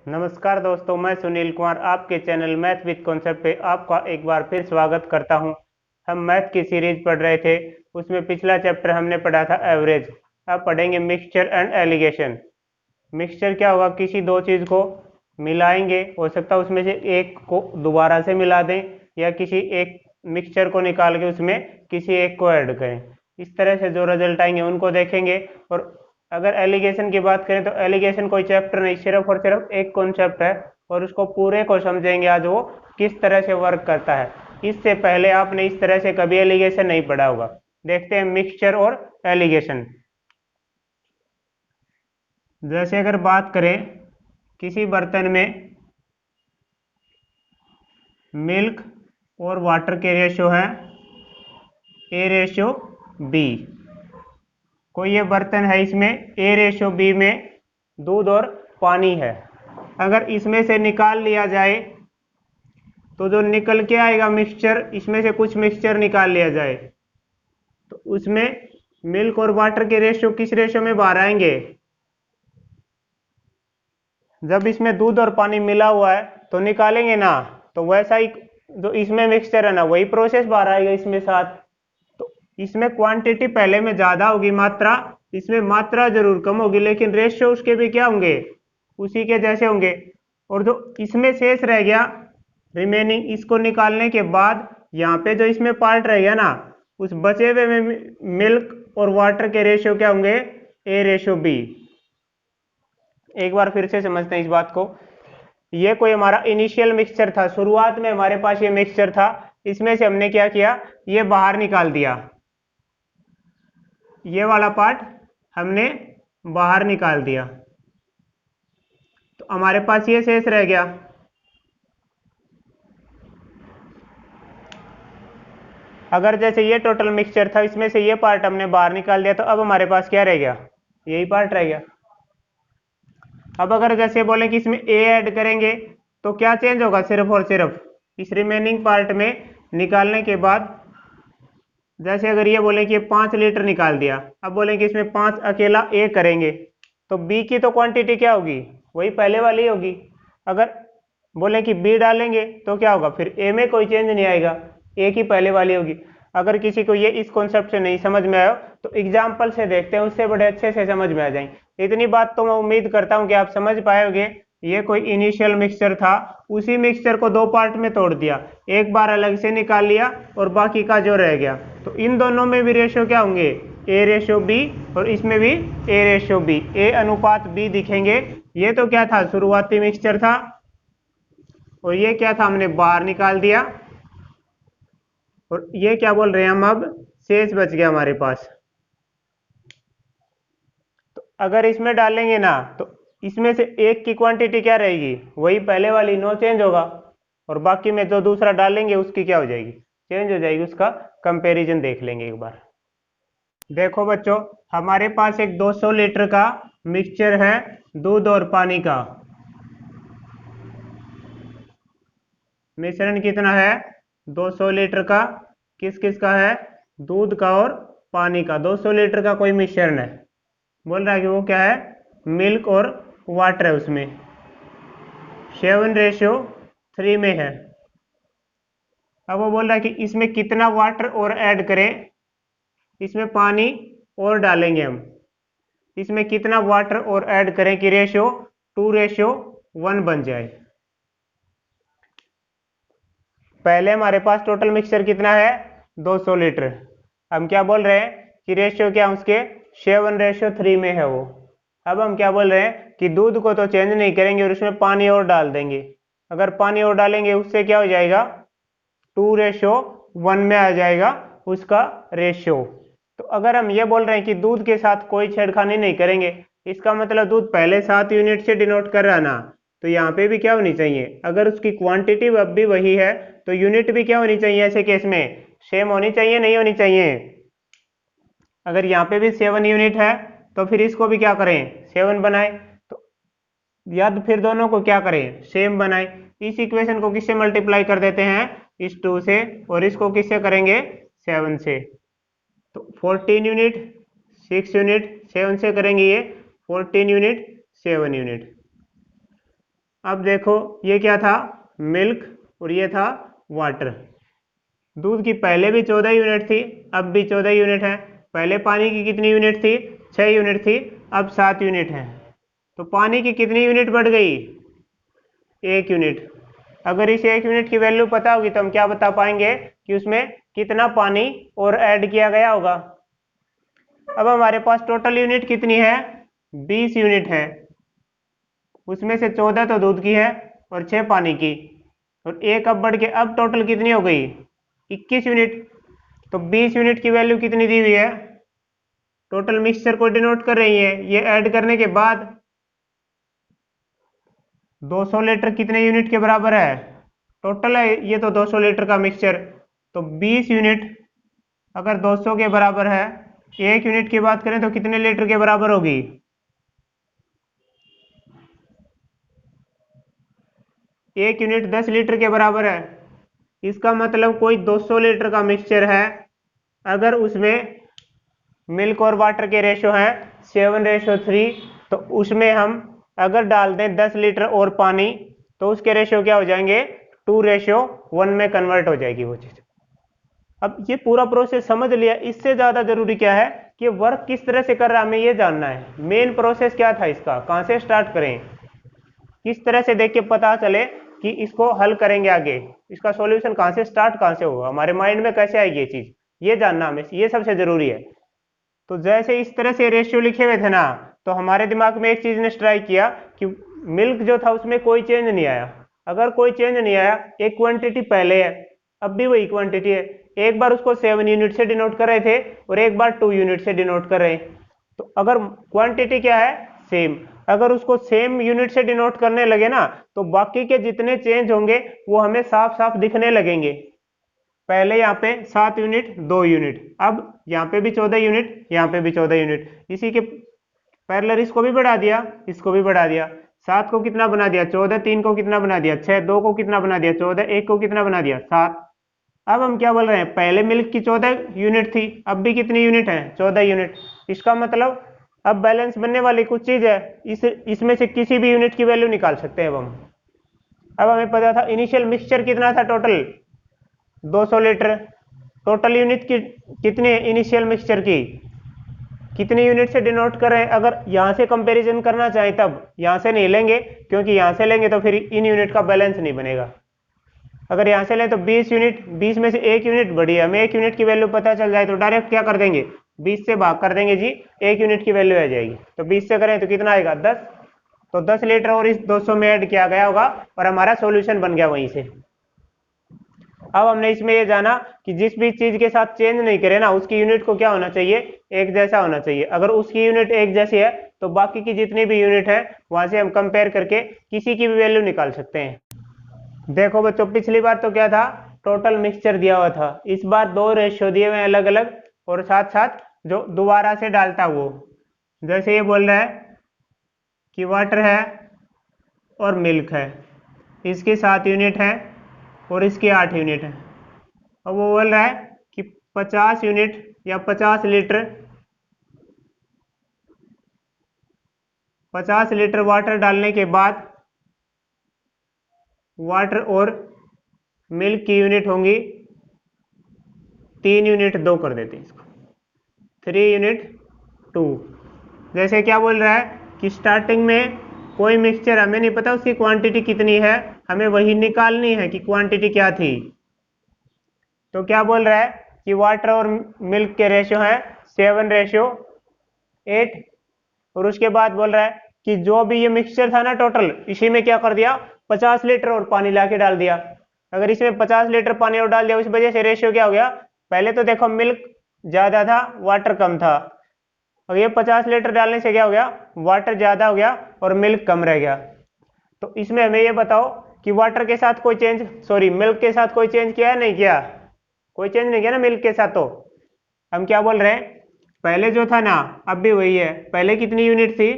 नमस्कार दोस्तों, मैं सुनील कुमार आपके चैनल मैथ विद कॉन्सेप्ट पे आपका एक बार फिर स्वागत करता हूं। हम मैथ की सीरीज पढ़ रहे थे, उसमें पिछला चैप्टर हमने पढ़ा था एवरेज। अब पढ़ेंगे मिक्सचर एंड एलिगेशन। मिक्सचर क्या होगा, किसी दो चीज़ को मिलाएंगे, हो सकता है उसमें से एक को दोबारा से मिला दें या किसी एक मिक्सचर को निकाल के उसमें किसी एक को ऐड करें। इस तरह से जो रिजल्ट आएंगे उनको देखेंगे। और अगर एलिगेशन की बात करें तो एलिगेशन कोई चैप्टर नहीं, सिर्फ और सिर्फ एक कॉन्सेप्ट है और उसको पूरे को समझेंगे आज वो किस तरह से वर्क करता है। इससे पहले आपने इस तरह से कभी एलिगेशन नहीं पढ़ा होगा। देखते हैं मिक्सचर और एलिगेशन। जैसे अगर बात करें, किसी बर्तन में मिल्क और वाटर के रेशो है A/B। कोई ये बर्तन है, इसमें A/B में दूध और पानी है। अगर इसमें से निकाल लिया जाए तो जो निकल के आएगा मिक्सचर, इसमें से कुछ मिक्सचर निकाल लिया जाए तो उसमें मिल्क और वाटर के रेशो किस रेशो में बाहर आएंगे? जब इसमें दूध और पानी मिला हुआ है तो निकालेंगे ना, तो वैसा ही जो इसमें मिक्सचर है ना, वही प्रोसेस बाहर आएगा इसमें साथ। तो इसमें क्वांटिटी पहले में ज्यादा होगी, मात्रा इसमें मात्रा जरूर कम होगी, लेकिन रेशियो उसके भी क्या होंगे, उसी के जैसे होंगे। और जो इसमें शेष रह गया रिमेनिंग, इसको निकालने के बाद यहाँ पे जो इसमें पार्ट रह गया ना, उस बचे हुए में मिल्क और वाटर के रेशियो क्या होंगे? A/B। एक बार फिर से समझते हैं इस बात को। ये कोई हमारा इनिशियल मिक्सचर था, शुरुआत में हमारे पास ये मिक्सचर था। इसमें से हमने क्या किया, ये बाहर निकाल दिया, ये वाला पार्ट हमने बाहर निकाल दिया, तो हमारे पास ये शेष रह गया। अगर जैसे ये टोटल मिक्सचर था, इसमें से ये पार्ट हमने बाहर निकाल दिया, तो अब हमारे पास क्या रह गया? यही पार्ट रह गया। अब अगर जैसे बोले कि इसमें A ऐड करेंगे तो क्या चेंज होगा? सिर्फ और सिर्फ इस रिमेनिंग पार्ट में निकालने के बाद, जैसे अगर ये बोले कि ये 5 लीटर निकाल दिया, अब बोले कि इसमें 5 अकेला A करेंगे, तो B की तो क्वांटिटी क्या होगी? वही पहले वाली होगी। अगर बोले कि B डालेंगे तो क्या होगा? फिर A में कोई चेंज नहीं आएगा, A की पहले वाली होगी। अगर किसी को ये इस कॉन्सेप्ट से नहीं समझ में आया तो एग्जाम्पल से देखते हैं, उससे बड़े अच्छे से समझ में आ जाएंगे। इतनी बात तो मैं उम्मीद करता हूँ कि आप समझ पाओगे। ये कोई इनिशियल मिक्सचर था, उसी मिक्सचर को दो पार्ट में तोड़ दिया, एक बार अलग से निकाल लिया और बाकी का जो रह गया, तो इन दोनों में भी रेशो क्या होंगे? A/B, और इसमें भी A/B, A/B दिखेंगे। ये तो क्या था, शुरुआती मिक्सचर था, और ये क्या था, हमने बाहर निकाल दिया। और ये क्या बोल रहे हैं हम, अब शेष बच गया हमारे पास। तो अगर इसमें डालेंगे ना, तो इसमें से एक की क्वांटिटी क्या रहेगी? वही पहले वाली, नो चेंज होगा। और बाकी में जो दूसरा डालेंगे उसकी क्या हो जाएगी? चेंज हो जाएगी। उसका कंपैरिजन देख लेंगे एक बार। देखो बच्चों, हमारे पास एक 200 लीटर का मिक्सचर है दूध और पानी का। मिश्रण कितना है? 200 लीटर का। किस किस का है? दूध का और पानी का। 200 लीटर का कोई मिश्रण है, बोल रहा है कि वो क्या है? मिल्क और वाटर है, उसमें 7/3 में है। अब वो बोल रहा है कि इसमें कितना वाटर और ऐड करें, इसमें पानी और डालेंगे हम, इसमें कितना वाटर और ऐड करें कि रेशियो 2/1 बन जाए। पहले हमारे पास टोटल मिक्सचर कितना है? 200 लीटर। हम क्या बोल रहे हैं कि रेशियो क्या उसके 7/3 में है वो। अब हम क्या बोल रहे हैं कि दूध को तो चेंज नहीं करेंगे और उसमें पानी और डाल देंगे। अगर पानी और डालेंगे उससे क्या हो जाएगा? 2/1 में आ जाएगा उसका रेशियो। तो अगर हम ये बोल रहे हैं कि दूध के साथ कोई छेड़खानी नहीं करेंगे, इसका मतलब दूध पहले 7 यूनिट से डिनोट कर रहा ना, तो यहाँ पे भी क्या होनी चाहिए? अगर उसकी क्वांटिटी अब भी वही है तो यूनिट भी क्या होनी चाहिए? ऐसे केस में सेम होनी चाहिए, नहीं होनी चाहिए? अगर यहाँ पे भी 7 यूनिट है तो फिर इसको भी क्या करें? 7 बनाए। तो या तो फिर दोनों को क्या करें? सेम बनाए। इस इक्वेशन को किससे मल्टीप्लाई कर देते हैं? इस 2 से। और इसको किससे करेंगे? 7 से। तो 14 यूनिट, 6 यूनिट, 7 से करेंगे ये 14 यूनिट, 7 यूनिट। अब देखो ये क्या था, मिल्क, और ये था वाटर। दूध की पहले भी 14 यूनिट थी, अब भी 14 यूनिट है। पहले पानी की कितनी यूनिट थी, 6 यूनिट थी, अब 7 यूनिट है। तो पानी की कितनी यूनिट बढ़ गई, 1 यूनिट। अगर इस 1 यूनिट की वैल्यू पता होगी तो हम क्या बता पाएंगे कि उसमें कितना पानी और ऐड किया गया होगा। अब हमारे पास टोटल यूनिट कितनी है, 20 यूनिट है। उसमें से 14 तो दूध की है और 6 पानी की, और 1 अब बढ़ के अब टोटल कितनी हो गई, 21 यूनिट। तो 20 यूनिट की वैल्यू कितनी दी हुई है, टोटल मिक्सचर को डिनोट कर रही है। ये ऐड करने के बाद 200 लीटर कितने यूनिट के बराबर है, टोटल है ये तो 200 लीटर का मिक्सचर। तो 20 यूनिट अगर 200 के बराबर है, 1 यूनिट की बात करें तो कितने लीटर के बराबर होगी, 1 यूनिट 10 लीटर के बराबर है। इसका मतलब कोई 200 लीटर का मिक्सचर है, अगर उसमें मिल्क और वाटर के रेशो है 7:3, तो उसमें हम अगर डाल दें 10 लीटर और पानी तो उसके रेशो क्या हो जाएंगे, 2:1 में कन्वर्ट हो जाएगी वो चीज। अब ये पूरा प्रोसेस समझ लिया, इससे ज्यादा जरूरी क्या है कि वर्क किस तरह से कर रहा है हमें ये जानना है। मेन प्रोसेस क्या था इसका, कहां से स्टार्ट करें, किस तरह से देख के पता चले कि इसको हल करेंगे आगे, इसका सॉल्यूशन कहां से स्टार्ट, कहां से होगा, हमारे माइंड में कैसे आएगी ये चीज, ये जानना हमें, ये सबसे जरूरी है। तो जैसे इस तरह से रेशियो लिखे हुए थे ना, तो हमारे दिमाग में एक चीज ने स्ट्राइक किया कि मिल्क जो था उसमें कोई चेंज नहीं आया। अगर कोई चेंज नहीं आया, एक क्वांटिटी पहले है, अब भी वही क्वांटिटी है। एक बार उसको 7 यूनिट से डिनोट कर रहे थे और एक बार 2 यूनिट से डिनोट कर रहे हैं। तो अगर क्वांटिटी क्या है, सेम, अगर उसको सेम यूनिट से डिनोट करने लगे ना, तो बाकी के जितने चेंज होंगे वो हमें साफ साफ दिखने लगेंगे। पहले यहाँ पे 7 यूनिट 2 यूनिट, अब यहाँ पे भी 14 यूनिट, यहाँ पे भी 14 यूनिट, इसी के पैरेलल इसको भी बढ़ा दिया, इसको भी बढ़ा दिया। 7 को कितना बना दिया 14, 3 को कितना बना दिया 6, 2 को कितना बना दिया 14, 1 को कितना बना दिया 7। अब हम क्या बोल रहे हैं, पहले मिल्क की 14 यूनिट थी, अब भी कितनी यूनिट है 14 यूनिट। इसका मतलब अब बैलेंस बनने वाली कुछ चीज है, इसमें से किसी भी यूनिट की वैल्यू निकाल सकते हैं अब हमें पता था इनिशियल मिक्सचर कितना था, टोटल 200 लीटर। टोटल यूनिट की कितनी है इनिशियल मिक्सचर की, कितनी यूनिट से डिनोट कर रहे हैं। अगर यहां से कंपैरिजन करना चाहे तब यहां से नहीं लेंगे, क्योंकि यहां से लेंगे तो फिर इन यूनिट का बैलेंस नहीं बनेगा। अगर यहां से लें तो 20 यूनिट, 20 में से 1 यूनिट बढ़ी है, हमें 1 यूनिट की वैल्यू पता चल जाए तो डायरेक्ट क्या कर देंगे, 20 से भाग कर देंगे जी, 1 यूनिट की वैल्यू आ जाएगी। तो 20 से करें तो कितना आएगा 10, तो 10 लीटर और इस 200 में ऐड किया गया होगा और हमारा सोल्यूशन बन गया वहीं से। अब हमने इसमें ये जाना कि जिस भी चीज के साथ चेंज नहीं करे ना, उसकी यूनिट को क्या होना चाहिए, एक जैसा होना चाहिए। अगर उसकी यूनिट एक जैसी है तो बाकी की जितनी भी यूनिट है वहां से हम कंपेयर करके किसी की भी वैल्यू निकाल सकते हैं। देखो बच्चों, पिछली बार तो क्या था, टोटल मिक्सचर दिया हुआ था, इस बार 2 रेशियो दिए हुए अलग अलग, और साथ साथ जो दोबारा से डालता वो, जैसे ये बोल रहा है कि वाटर है और मिल्क है, इसकी 7 यूनिट है और इसकी 8 यूनिट है। अब वो बोल रहा है कि 50 यूनिट या 50 लीटर, 50 लीटर वाटर डालने के बाद वाटर और मिल्क की यूनिट होंगी 3 यूनिट, 2 कर देते हैं इसको, 3 यूनिट 2। जैसे क्या बोल रहा है कि स्टार्टिंग में कोई मिक्सचर हमें नहीं पता उसकी क्वांटिटी कितनी है, हमें वही निकालनी है कि क्वांटिटी क्या थी। तो क्या बोल रहा है कि वाटर और मिल्क के रेशियो है 7:8, और उसके बाद बोल रहा है कि जो भी ये मिक्सचर था ना टोटल, इसी में क्या कर दिया 50 लीटर और पानी ला के डाल दिया। अगर इसमें 50 लीटर पानी और डाल दिया, उस वजह से रेशियो क्या हो गया, पहले तो देखो मिल्क ज्यादा था वाटर कम था, और ये 50 लीटर डालने से क्या हो गया, वाटर ज्यादा हो गया और मिल्क कम रह गया। तो इसमें हमें ये बताओ कि वाटर के साथ कोई चेंज, सॉरी मिल्क के साथ कोई चेंज किया है, नहीं किया, कोई चेंज नहीं किया ना मिल्क के साथ। तो हम क्या बोल रहे हैं, पहले जो था ना अब भी वही है, पहले कितनी यूनिट थी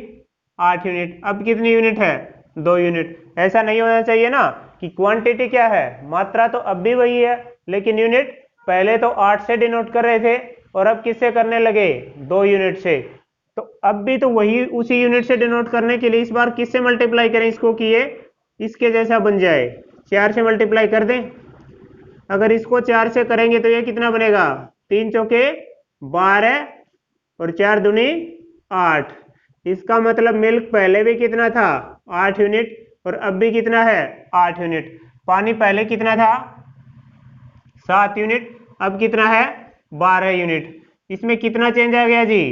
8 यूनिट, अब कितनी यूनिट है 2 यूनिट। ऐसा नहीं होना चाहिए ना कि क्वांटिटी क्या है, मात्रा तो अब भी वही है, लेकिन यूनिट पहले तो 8 से डिनोट कर रहे थे और अब किससे करने लगे 2 यूनिट से। तो अब भी तो वही उसी यूनिट से डिनोट करने के लिए इस बार किससे मल्टीप्लाई करें इसको, किए इसके जैसा बन जाए, 4 से मल्टीप्लाई कर दें। अगर इसको 4 से करेंगे तो ये कितना बनेगा, 3 चौके 12 और 4 दूनी 8। इसका मतलब मिल्क पहले भी कितना था, 8 यूनिट, और अब भी कितना है, 8 यूनिट। पानी पहले कितना था, 7 यूनिट, अब कितना है, 12 यूनिट। इसमें कितना चेंज आ गया जी,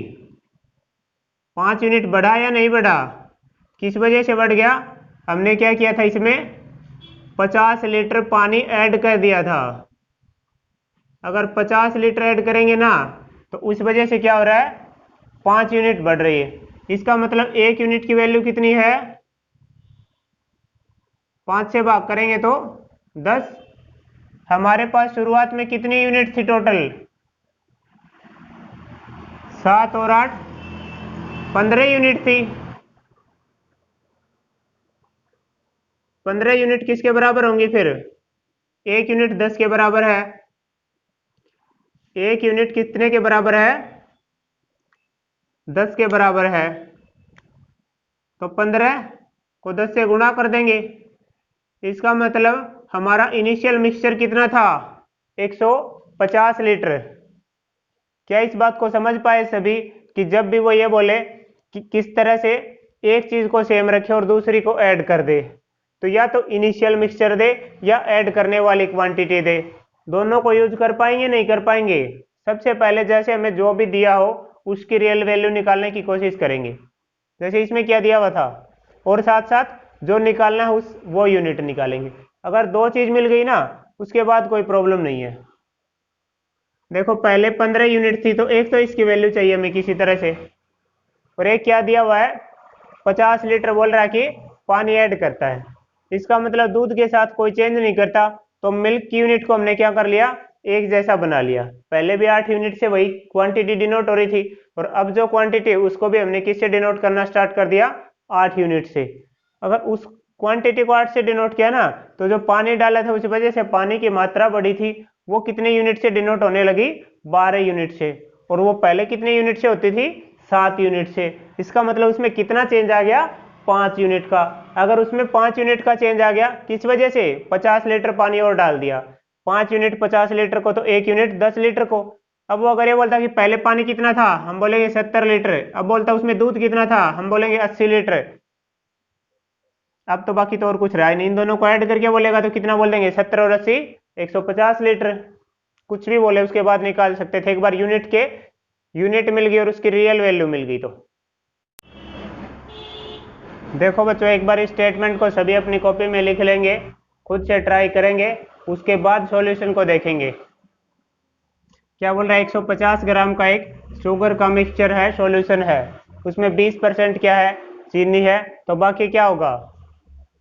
5 यूनिट बढ़ा या नहीं बढ़ा, किस वजह से बढ़ गया, हमने क्या किया था, इसमें 50 लीटर पानी ऐड कर दिया था। अगर 50 लीटर ऐड करेंगे ना तो उस वजह से क्या हो रहा है, 5 यूनिट बढ़ रही है। इसका मतलब 1 यूनिट की वैल्यू कितनी है, 5 से भाग करेंगे तो 10। हमारे पास शुरुआत में कितनी यूनिट थी टोटल, 7 और 8 15 यूनिट थी। 15 यूनिट किसके बराबर होंगी फिर, 1 यूनिट 10 के बराबर है। 1 यूनिट कितने के बराबर है, 10 के बराबर है। तो 15 को 10 से गुणा कर देंगे। इसका मतलब हमारा इनिशियल मिक्सचर कितना था, 150 लीटर। क्या इस बात को समझ पाए सभी कि जब भी वो ये बोले कि किस तरह से एक चीज को सेम रखे और दूसरी को ऐड कर दे, तो या तो इनिशियल मिक्सचर दे या ऐड करने वाली क्वांटिटी दे, दोनों को यूज कर पाएंगे, नहीं कर पाएंगे। सबसे पहले जैसे हमें जो भी दिया हो उसकी रियल वैल्यू निकालने की कोशिश करेंगे, जैसे इसमें क्या दिया हुआ था, और साथ साथ जो निकालना है उस वो यूनिट निकालेंगे। अगर दो चीज मिल गई ना उसके बाद कोई प्रॉब्लम नहीं है। देखो पहले 15 यूनिट थी तो एक तो इसकी वैल्यू चाहिए हमें किसी तरह से, और एक क्या दिया हुआ है, 50 लीटर बोल रहा है कि पानी ऐड करता है। इसका मतलब दूध के साथ कोई चेंज नहीं करता, तो मिल्क की यूनिट को हमने क्या कर लिया, एक जैसा बना लिया। पहले भी 8 यूनिट से वही क्वांटिटी डिनोट हो रही थी, और अब जो क्वांटिटी है उसको भी हमने किससे डिनोट करना स्टार्ट कर दिया, 8 यूनिट से। अगर उस क्वांटिटी को 8 से डिनोट किया ना तो जो पानी डाला था उस वजह से पानी की मात्रा बढ़ी थी, वो कितने यूनिट से डिनोट होने लगी, 12 यूनिट से। और वो पहले कितने यूनिट से होती थी, 7 यूनिट से। इसका मतलब उसमें कितना चेंज आ गया, 5 यूनिट का। अगर उसमें 5 यूनिट का चेंज आ गया किस वजह से, 50 लीटर पानी और डाल दिया। 5 यूनिट 50 लीटर को तो 1 यूनिट 10 लीटर को। अब वो अगर ये बोलता कि पहले पानी कितना था, हम बोलेंगे 70 लीटर। अब बोलता उसमें दूध कितना था, हम बोलेंगे 80 लीटर। अब तो बाकी तो और कुछ रहा ही नहीं, इन दोनों को ऐड करके बोलेगा तो कितना बोल देंगे, 70 और 80 150 लीटर। कुछ भी बोले उसके बाद निकाल सकते थे, एक बार यूनिट के यूनिट मिल गई और उसकी रियल वैल्यू मिल गई। तो देखो बच्चों एक बार इस स्टेटमेंट को सभी अपनी कॉपी में लिख लेंगे, खुद से ट्राई करेंगे, उसके बाद सॉल्यूशन को देखेंगे। क्या बोल रहा है, 150 ग्राम का एक शुगर का मिक्सचर है, सॉल्यूशन है, उसमें 20% क्या है, चीनी है, तो बाकी क्या होगा,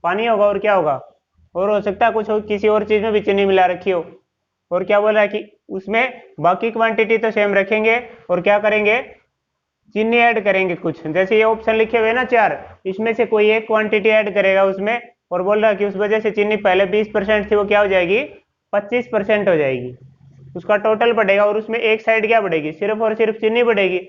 पानी होगा। और क्या होगा, और हो सकता है कुछ हो, किसी और चीज में भी चीनी मिला रखी हो। और क्या बोल रहा है कि उसमें बाकी क्वांटिटी तो सेम रखेंगे और क्या करेंगे, चीनी ऐड करेंगे कुछ। जैसे ये ऑप्शन लिखे हुए ना 4, इसमें से कोई एक क्वांटिटी ऐड करेगा उसमें, और बोल रहा है कि उस वजह से चीनी पहले 20% थी वो क्या हो जाएगी, 25% हो जाएगी। उसका टोटल बढ़ेगा और उसमें एक साइड क्या बढ़ेगी, सिर्फ और सिर्फ चीनी बढ़ेगी।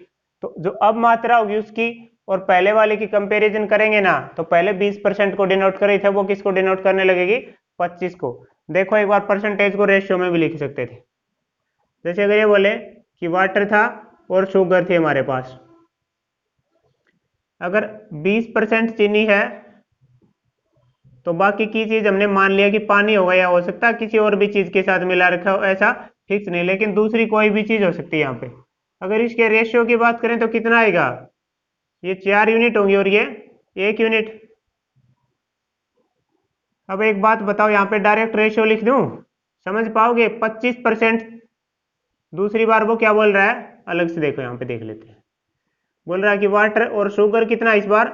तो जो अब मात्रा होगी उसकी और पहले वाले की कंपैरिजन करेंगे ना, तो पहले 20% को डिनोट कर रही थे, वो किसको डिनोट करने लगेगी, 25 को। देखो एक बार परसेंटेज को रेशियो में भी लिख सकते थे। जैसे अगर ये बोले कि वाटर था और शुगर थी हमारे पास, अगर 20% चीनी है तो बाकी की चीज हमने मान लिया कि पानी होगा, या हो सकता है किसी और भी चीज के साथ मिला रखा हो, ऐसा फिक्स नहीं, लेकिन दूसरी कोई भी चीज हो सकती है यहाँ पे। अगर इसके रेशियो की बात करें तो कितना आएगा, ये 4 यूनिट होंगी और ये 1 यूनिट। अब एक बात बताओ, यहाँ पे डायरेक्ट रेशियो लिख दूं, समझ पाओगे, 25%। दूसरी बार वो क्या बोल रहा है, अलग से देखो, यहाँ पे देख लेते हैं। बोल रहा है कि वाटर और शुगर कितना इस बार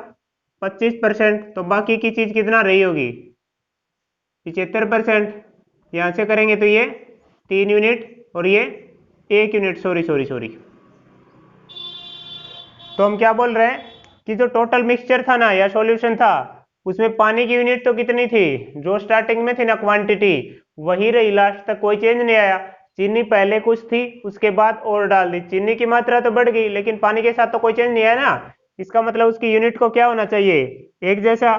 25%, तो बाकी की चीज कितना रही होगी, 75%। यहां से करेंगे तो ये 3 यूनिट और ये 1 यूनिट, सॉरी सॉरी सॉरी। तो हम क्या बोल रहे हैं कि जो टोटल मिक्सचर था ना या सॉल्यूशन था, उसमें पानी की यूनिट तो कितनी थी, जो स्टार्टिंग में थी ना क्वांटिटी, वही रही लास्ट तक, कोई चेंज नहीं आया। चीनी पहले कुछ थी उसके बाद और डाल दी, चीनी की मात्रा तो बढ़ गई लेकिन पानी के साथ तो कोई चेंज नहीं आया ना। इसका मतलब उसकी यूनिट को क्या होना चाहिए, एक जैसा।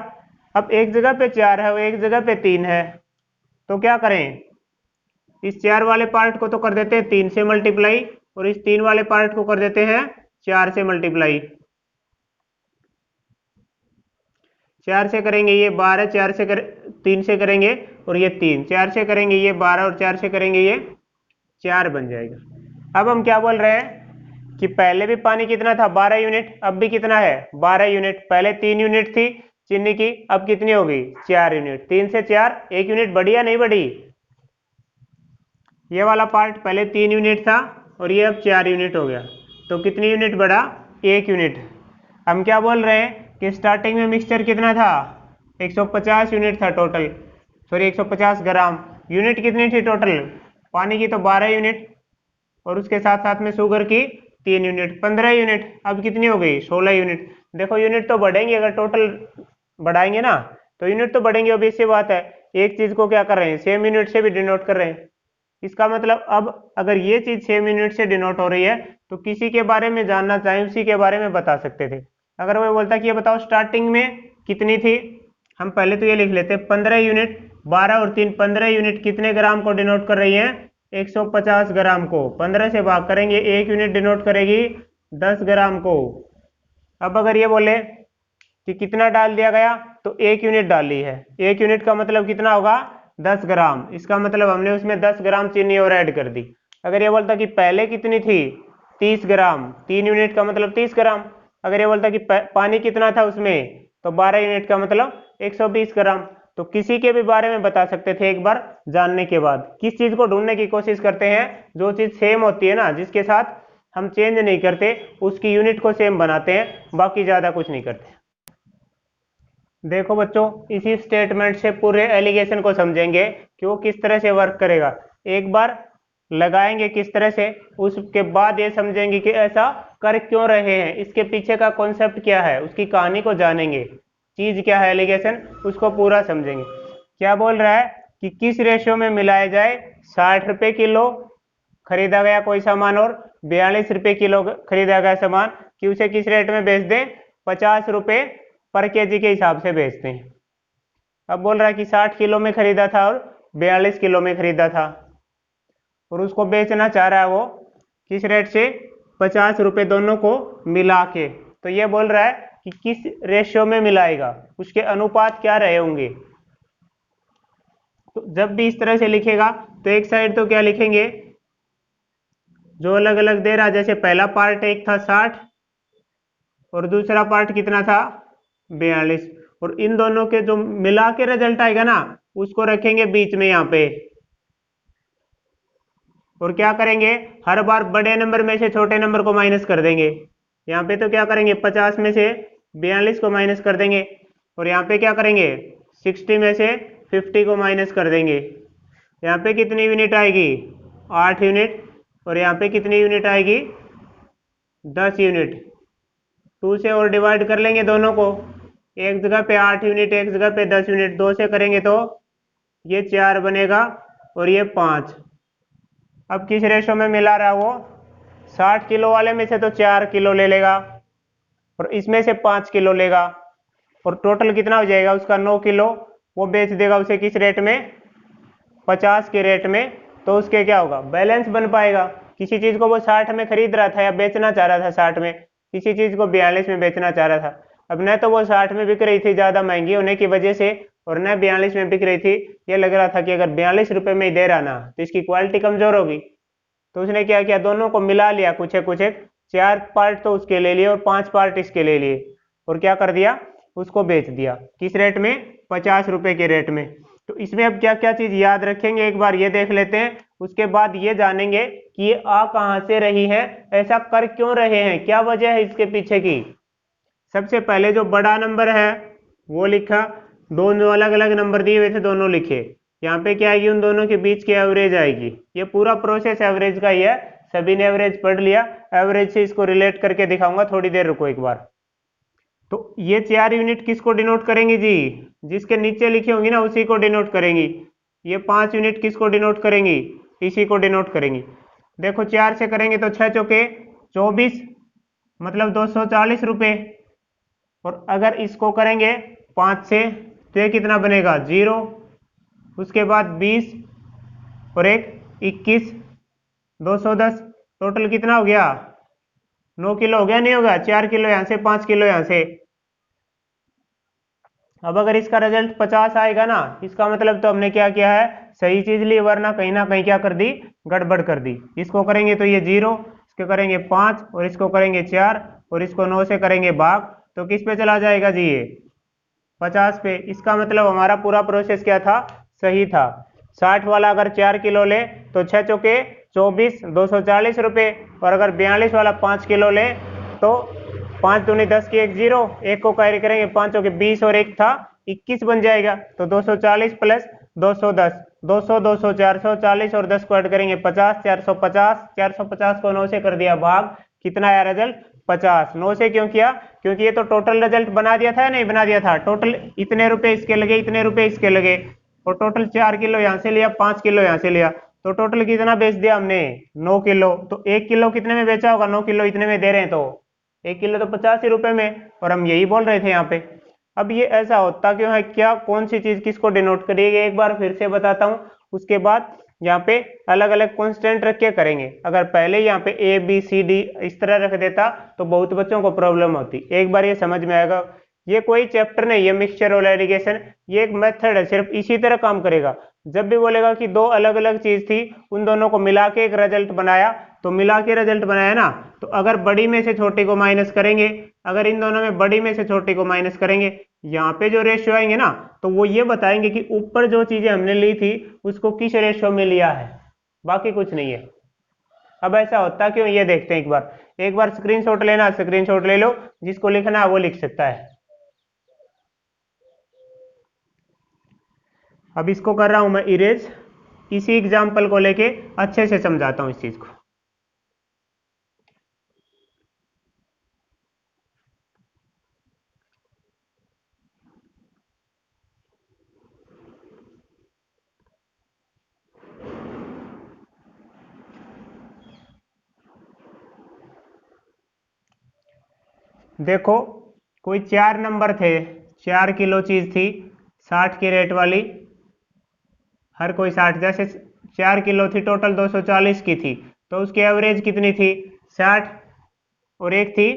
अब एक जगह पे 4 है और एक जगह पे 3 है, तो क्या करें, इस 4 वाले पार्ट को तो कर देते हैं 3 से मल्टीप्लाई, और इस 3 वाले पार्ट को कर देते हैं 4 से मल्टीप्लाई। 4 से करेंगे ये 12, 3 से करेंगे और ये 3, 4 से करेंगे ये 12 और 4 से करेंगे ये 4 बन जाएगा। अब हम क्या बोल रहे हैं कि पहले भी पानी कितना था 12 यूनिट, अब भी कितना है 12 यूनिट। पहले 3 यूनिट थी चीनी की, अब कितनी हो गई 4 यूनिट। 3 से 4 1 यूनिट बढ़ी या नहीं बढ़ी। ये वाला पार्ट पहले 3 यूनिट था और ये अब 4 यूनिट हो गया, तो कितनी यूनिट बढ़ा 1 यूनिट। हम क्या बोल रहे हैं कि स्टार्टिंग में मिक्सचर कितना था 150 यूनिट था टोटल, सॉरी 150 ग्राम। यूनिट कितनी थी टोटल पानी की, तो 12 यूनिट, और उसके साथ साथ में शुगर की 3 यूनिट, 15 यूनिट। अब कितनी हो गई 16 यूनिट। देखो यूनिट तो बढ़ेंगे, अगर टोटल बढ़ाएंगे ना तो यूनिट तो बढ़ेंगे, ऑब्वियस सी बात है। एक चीज को क्या कर रहे हैं सेम यूनिट से भी डिनोट कर रहे हैं। इसका मतलब अब अगर ये चीज सेम यूनिट से डिनोट हो रही है तो किसी के बारे में जानना चाहे उसी के बारे में बता सकते थे। अगर वो बोलता कि ये बताओ स्टार्टिंग में कितनी थी, हम पहले तो ये लिख लेते 15 यूनिट, 12 और 3 15 यूनिट कितने ग्राम को डिनोट कर रही है 150 ग्राम को। 15 से भाग करेंगे 1 यूनिट डिनोट करेगी 10 ग्राम को। अब अगर ये बोले कि कितना डाल दिया गया तो 1 यूनिट डाली है, 1 यूनिट का मतलब कितना होगा 10 ग्राम। इसका मतलब हमने उसमें 10 ग्राम चीनी और ऐड कर दी। अगर ये बोलता कि पहले कितनी थी 30 ग्राम, 3 यूनिट का मतलब 30 ग्राम। अगर ये बोलता कि पानी कितना था उसमें, तो 12 यूनिट का मतलब 120 ग्राम। तो किसी के भी बारे में बता सकते थे एक बार जानने के बाद। किस चीज को ढूंढने की कोशिश करते हैं, जो चीज सेम होती है ना, जिसके साथ हम चेंज नहीं करते, उसकी यूनिट को सेम बनाते हैं, बाकी ज्यादा कुछ नहीं करते। देखो बच्चों, इसी स्टेटमेंट से पूरे एलिगेशन को समझेंगे कि वो किस तरह से वर्क करेगा। एक बार लगाएंगे किस तरह से, उसके बाद ये समझेंगे कि ऐसा कर क्यों रहे हैं, इसके पीछे का कॉन्सेप्ट क्या है, उसकी कहानी को जानेंगे, चीज क्या है एलिगेशन, उसको पूरा समझेंगे। क्या बोल रहा है कि किस रेशियो में मिलाया जाए 60 रुपए किलो खरीदा गया कोई सामान और 42 रुपए किलो खरीदा गया सामान, कि उसे किस रेट में बेच दें 50 रुपए पर केजी के हिसाब से बेचते हैं। अब बोल रहा है कि 60 किलो में खरीदा था और 42 किलो में खरीदा था, और उसको बेचना चाह रहा है वो किस रेट से 50 रुपए दोनों को मिला के। तो ये बोल रहा है कि किस रेशियो में मिलाएगा, उसके अनुपात क्या रहे होंगे। तो जब भी इस तरह से लिखेगा तो एक साइड तो क्या लिखेंगे जो अलग अलग दे रहा, जैसे पहला पार्ट एक था 60 और दूसरा पार्ट कितना था 42, और इन दोनों के जो मिला के रिजल्ट आएगा ना उसको रखेंगे बीच में यहाँ पे। और क्या करेंगे, हर बार बड़े नंबर में से छोटे नंबर को माइनस कर देंगे। यहाँ पे तो क्या करेंगे 50 में से 42 को माइनस कर देंगे, और यहाँ पे क्या करेंगे 60 में से 50 को माइनस कर देंगे। यहाँ पे कितनी यूनिट आएगी 8 यूनिट, और यहाँ पे कितनी यूनिट आएगी 10 यूनिट। 2 से और डिवाइड कर लेंगे दोनों को, एक जगह पे 8 यूनिट एक जगह पे 10 यूनिट, 2 से करेंगे तो ये 4 बनेगा और ये 5। अब किस रेशो में मिला रहा वो 60 किलो वाले में से तो 4 किलो ले लेगा और इसमें से 5 किलो लेगा, और टोटल कितना हो जाएगा उसका 9 किलो। वो बेच देगा उसे किस रेट में 50 के रेट में, तो उसके क्या होगा बैलेंस बन पाएगा। किसी चीज को वो 60 में खरीद रहा था या बेचना चाह रहा था 60 में, किसी चीज को 42 में बेचना चाह रहा था। अब न तो वो 60 में बिक रही थी ज्यादा महंगी होने की वजह से, और न 42 में बिक रही थी। ये लग रहा था कि अगर 42 रुपए में ही दे रहा ना तो इसकी क्वालिटी कमजोर होगी। तो उसने क्या किया दोनों को मिला लिया, कुछ एक 4 पार्ट तो उसके ले लिए और 5 पार्ट इसके ले लिए, और क्या कर दिया उसको बेच दिया किस रेट में 50 रुपए के रेट में। तो इसमें अब क्या क्या चीज याद रखेंगे एक बार ये देख लेते हैं, उसके बाद ये जानेंगे कि ये आ कहां से रही है, ऐसा कर क्यों रहे हैं, क्या वजह है इसके पीछे की। सबसे पहले जो बड़ा नंबर है वो लिखा, दोनों अलग अलग नंबर दिए हुए थे दोनों लिखे। यहाँ पे क्या आएगी उन दोनों के बीच की एवरेज आएगी। ये पूरा प्रोसेस एवरेज का ही है, सभी ने एवरेज पढ़ लिया। एवरेज से इसको रिलेट करके दिखाऊंगा, थोड़ी देर रुको एक बार। तो ये 4 यूनिट किसको डिनोट करेंगी जी, जिसके नीचे लिखी होंगी ना उसी को डिनोट करेंगी। ये 5 यूनिट किसको डिनोट करेंगी, इसी को डिनोट करेंगी। देखो 4 से करेंगे तो 6 चौके 24 मतलब 240 रुपए, और अगर इसको करेंगे 5 से तो ये कितना बनेगा 0, उसके बाद 20 और एक 21, 210, टोटल कितना हो गया 9 किलो हो गया, नहीं होगा 4 किलो यहाँ से 5 किलो यहाँ से। अब अगर इसका रिजल्ट 50 आएगा ना, इसका मतलब तो हमने क्या किया है, सही चीज ली, वरना कहीं ना कहीं क्या कर दी, गड़बड़ कर दी। इसको करेंगे तो ये 0, इसको करेंगे 5 और इसको करेंगे 4 और इसको 9 से करेंगे भाग, तो किस पे चला जाएगा जी ये 50 पे। इसका मतलब हमारा पूरा प्रोसेस क्या था, सही था। 60 वाला अगर 4 किलो ले तो 6 चौके 24, 240 रुपये, और अगर 42 वाला 5 किलो ले तो 5 दूनी 10 की 1 0, एक को कैरी करेंगे 5 चौके 20 और एक था 21 बन जाएगा। तो 240 प्लस 210, 200 200 440 और 10 को ऐड करेंगे 50, 450, 450 को 9 से कर दिया भाग, कितना आया रिजल्ट 50। 9 से क्यों किया, क्योंकि ये तो टोटल रिजल्ट बना दिया था या नहीं बना दिया था, टोटल इतने रुपए इसके लगे, इतने रुपए इसके लगे, और टोटल 4 किलो यहाँ से लिया, 5 किलो यहाँ से लिया, तो टोटल कितना बेच दिया हमने 9 किलो। तो 1 किलो कितने में बेचा होगा, 9 किलो इतने में दे रहे हैं, तो 1 किलो तो 85 रुपए में, और हम यही बोल रहे थे यहाँ पे। अब ये ऐसा होता क्यों है, क्या कौन सी चीज किसको डिनोट करिएगा, एक बार फिर से बताता हूँ, उसके बाद यहाँ पे अलग अलग कॉन्स्टेंट रख के करेंगे। अगर पहले यहाँ पे ए बी सी डी इस तरह रख देता तो बहुत बच्चों को प्रॉब्लम होती, एक बार ये समझ में आएगा। ये कोई चैप्टर नहीं है मिक्सचर और एलिगेशन, ये एक मेथड है, सिर्फ इसी तरह काम करेगा। जब भी बोलेगा कि दो अलग अलग चीज थी, उन दोनों को मिला के एक रिजल्ट बनाया, तो मिला के रिजल्ट बनाया ना, तो अगर बड़ी में से छोटी को माइनस करेंगे, अगर इन दोनों में बड़ी में से छोटी को माइनस करेंगे, यहाँ पे जो रेशियो आएंगे ना, तो वो ये बताएंगे कि ऊपर जो चीजें हमने ली थी उसको किस रेशियो में लिया है, बाकी कुछ नहीं है। अब ऐसा होता क्यों, ये देखते हैं एक बार स्क्रीनशॉट लेना, स्क्रीनशॉट ले लो, जिसको लिखना है वो लिख सकता है। अब इसको कर रहा हूं मैं इरेज, इसी एग्जाम्पल को लेके अच्छे से समझाता हूं इस चीज को। देखो कोई 4 नंबर थे, 4 किलो चीज थी 60 की रेट वाली, हर कोई 60, जैसे 4 किलो थी टोटल 240 की थी, तो उसकी एवरेज कितनी थी 60, और एक थी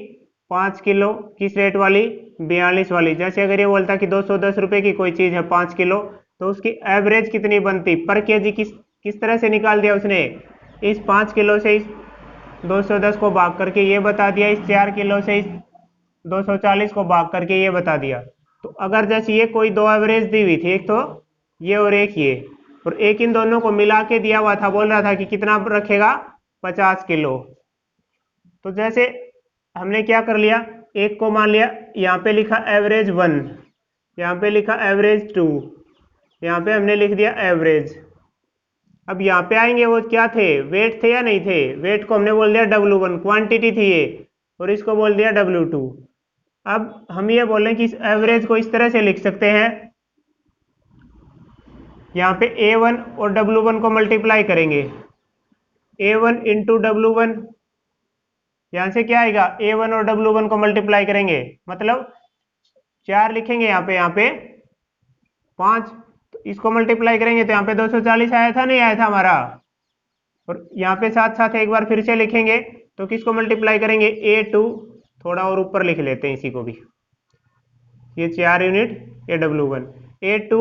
5 किलो किस रेट वाली 42 वाली। जैसे अगर ये बोलता कि 210 रुपए की कोई चीज है 5 किलो, तो उसकी एवरेज कितनी बनती पर केजी, किस तरह से निकाल दिया उसने, इस 5 किलो से इस 210 को भाग करके ये बता दिया, इस 4 किलो से इस 240 को भाग करके ये बता दिया। तो अगर जैसे ये कोई दो एवरेज दी हुई थी, एक तो ये और एक ये, और एक इन दोनों को मिला के दिया हुआ था, बोल रहा था कि कितना रखेगा 50 किलो। तो जैसे हमने क्या कर लिया, एक को मान लिया, यहाँ पे लिखा एवरेज 1, यहाँ पे लिखा एवरेज 2, यहाँ पे हमने लिख दिया एवरेज। अब यहाँ पे आएंगे, वो क्या थे, वेट थे या नहीं थे, वेट को हमने बोल दिया W1, क्वांटिटी थी ये, और इसको बोल दिया W2। अब हम ये बोल रहे हैं कि इस एवरेज को इस तरह से लिख सकते हैं, यहाँ पे A1 और W1 को मल्टीप्लाई करेंगे, A1 इंटू W1, यहां से क्या आएगा A1 और W1 को मल्टीप्लाई करेंगे, मतलब 4 लिखेंगे यहाँ पे 5, तो इसको मल्टीप्लाई करेंगे तो यहाँ पे 240 आया था, नहीं आया था हमारा, और यहाँ पे साथ साथ एक बार फिर से लिखेंगे, तो किसको मल्टीप्लाई करेंगे A2, थोड़ा और ऊपर लिख लेते हैं इसी को भी, ये 4 यूनिट AW1, A2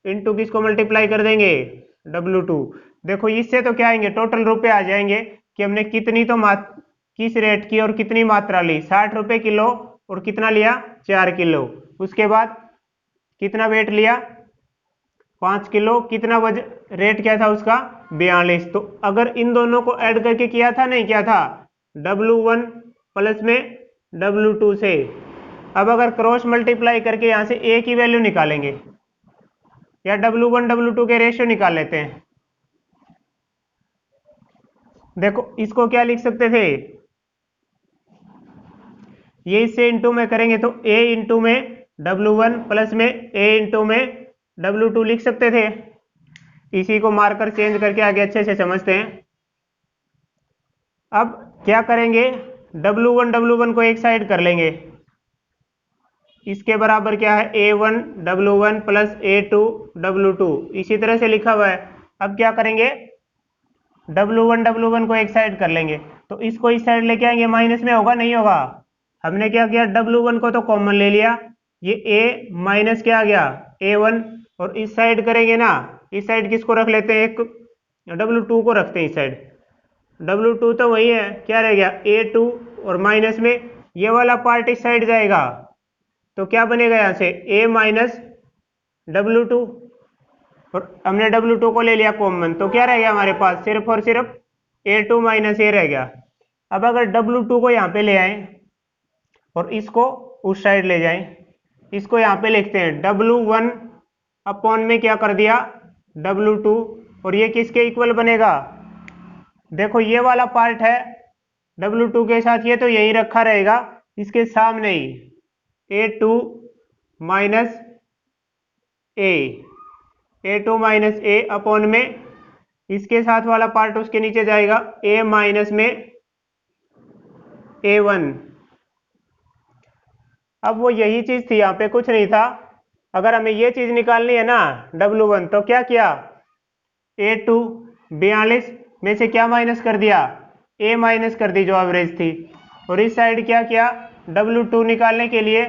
इंटू किसको मल्टीप्लाई कर देंगे W2। देखो इससे तो क्या आएंगे, टोटल रुपए आ जाएंगे कि हमने कितनी तो किस रेट की और कितनी मात्रा ली, 60 रुपए किलो, और कितना लिया 4 किलो, उसके बाद कितना वेट लिया 5 किलो, कितना वजन रेट क्या था उसका 42। तो अगर इन दोनों को ऐड करके किया था, नहीं किया था, W1 प्लस में W2 से। अब अगर क्रॉस मल्टीप्लाई करके यहां से A की वैल्यू निकालेंगे, या W1 W2 के रेशियो निकाल लेते हैं। देखो इसको क्या लिख सकते थे, ये इससे इंटू में करेंगे तो A इंटू में W1 प्लस में A इंटू में W2 लिख सकते थे। इसी को मार्कर चेंज करके आगे अच्छे से समझते हैं। अब क्या करेंगे, W1 को एक साइड कर लेंगे, इसके बराबर क्या है A1 W1 plus A2 W2, इसी तरह से लिखा हुआ है। अब क्या करेंगे, W1 को एक साइड कर लेंगे, तो इसको इस साइड लेके आएंगे, माइनस में होगा नहीं होगा। हमने क्या किया, W1 को तो कॉमन ले लिया, ये A माइनस क्या आ गया A1, और इस साइड करेंगे ना, इस साइड किसको रख लेते हैं, एक W2 को रखते हैं इस साइड। W2 तो वही है, क्या रह गया A2, और माइनस में ये वाला पार्ट इस साइड जाएगा, तो क्या बनेगा यहाँ से A माइनस W2, और हमने W2 को ले लिया कॉमन, तो क्या रह गया हमारे पास, सिर्फ और सिर्फ A2 माइनस A रह गया। अब अगर W2 को यहाँ पे ले आए और इसको उस साइड ले जाएं, इसको यहाँ पे लिखते हैं W1 अपॉन में क्या कर दिया W2, और ये किसके इक्वल बनेगा, देखो ये वाला पार्ट है W2 के साथ, ये तो यही रखा रहेगा, इसके सामने ही A2 माइनस A अपॉन में इसके साथ वाला पार्ट उसके नीचे जाएगा A माइनस में A1। अब वो यही चीज थी, यहाँ पे कुछ नहीं था। अगर हमें ये चीज निकालनी है ना W1, तो क्या किया, A2 42 में से क्या माइनस कर दिया, A माइनस कर दी जो एवरेज थी, और इस साइड क्या किया, W2 निकालने के लिए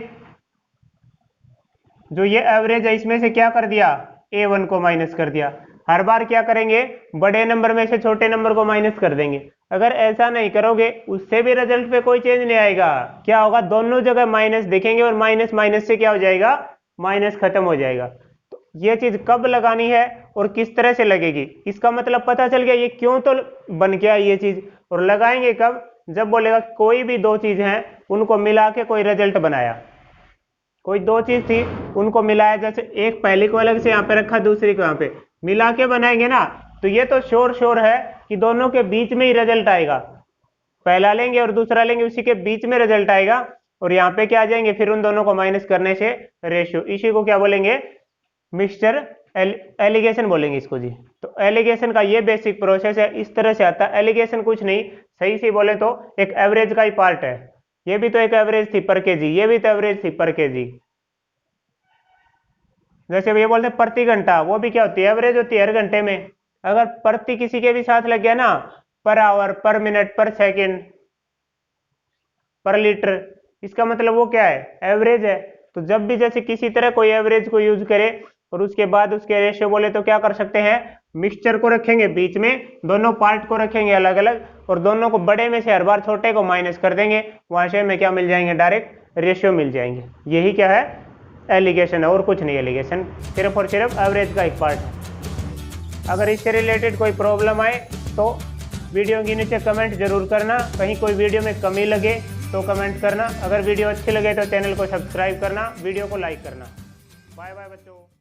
जो ये एवरेज है इसमें से क्या कर दिया, A1 को माइनस कर दिया। हर बार क्या करेंगे, बड़े नंबर में से छोटे नंबर को माइनस कर देंगे। अगर ऐसा नहीं करोगे उससे भी रिजल्ट पे कोई चेंज नहीं आएगा। क्या होगा, दोनों जगह माइनस दिखेंगे, और माइनस माइनस से क्या हो जाएगा, माइनस खत्म हो जाएगा। तो ये चीज कब लगानी है और किस तरह से लगेगी, इसका मतलब पता चल गया, ये क्यों तो बन गया ये चीज। और लगाएंगे कब, जब बोलेगा कोई भी दो चीज हैं उनको मिला के कोई रिजल्ट बनाया, कोई दो चीज थी उनको मिलाया, जैसे एक पहले को अलग से यहाँ पे रखा, दूसरी को यहाँ पे मिला के बनाएंगे ना, तो ये तो श्योर है कि दोनों के बीच में ही रिजल्ट आएगा। पहला लेंगे और दूसरा लेंगे, उसी के बीच में रिजल्ट आएगा, और यहाँ पे क्या आ जाएंगे, फिर उन दोनों को माइनस करने से रेशियो। इसी को क्या बोलेंगे, मिक्सचर एलिगेशन बोलेंगे इसको जी। तो एलिगेशन का ये बेसिक प्रोसेस है, इस तरह से आता है। एलिगेशन कुछ नहीं, सही से बोले तो एक एवरेज का ही पार्ट है। ये भी तो एक एवरेज थी पर केजी, ये भी तो एवरेज थी पर केजी। जैसे ये बोलते हैं प्रति घंटा, वो भी क्या होती है, एवरेज होती है हर घंटे में। अगर प्रति किसी के भी साथ लग गया ना, पर आवर, पर मिनट, पर सेकेंड, पर लीटर, इसका मतलब वो क्या है, एवरेज है। तो जब भी जैसे किसी तरह कोई एवरेज को यूज करे और उसके बाद उसके रेशियो बोले, तो क्या कर सकते हैं, मिक्सचर को रखेंगे बीच में, दोनों पार्ट को रखेंगे अलग अलग, और दोनों को बड़े में से हर बार छोटे को माइनस कर देंगे, वहां से हमें क्या मिल जाएंगे, डायरेक्ट रेशियो मिल जाएंगे। यही क्या है, एलिगेशन है, और कुछ नहीं। एलिगेशन सिर्फ और सिर्फ एवरेज का एक पार्ट है। अगर इससे रिलेटेड कोई प्रॉब्लम आए तो वीडियो के नीचे कमेंट जरूर करना, कहीं कोई वीडियो में कमी लगे तो कमेंट करना। अगर वीडियो अच्छी लगे तो चैनल को सब्सक्राइब करना, वीडियो को लाइक करना। बाय बाय बच्चों।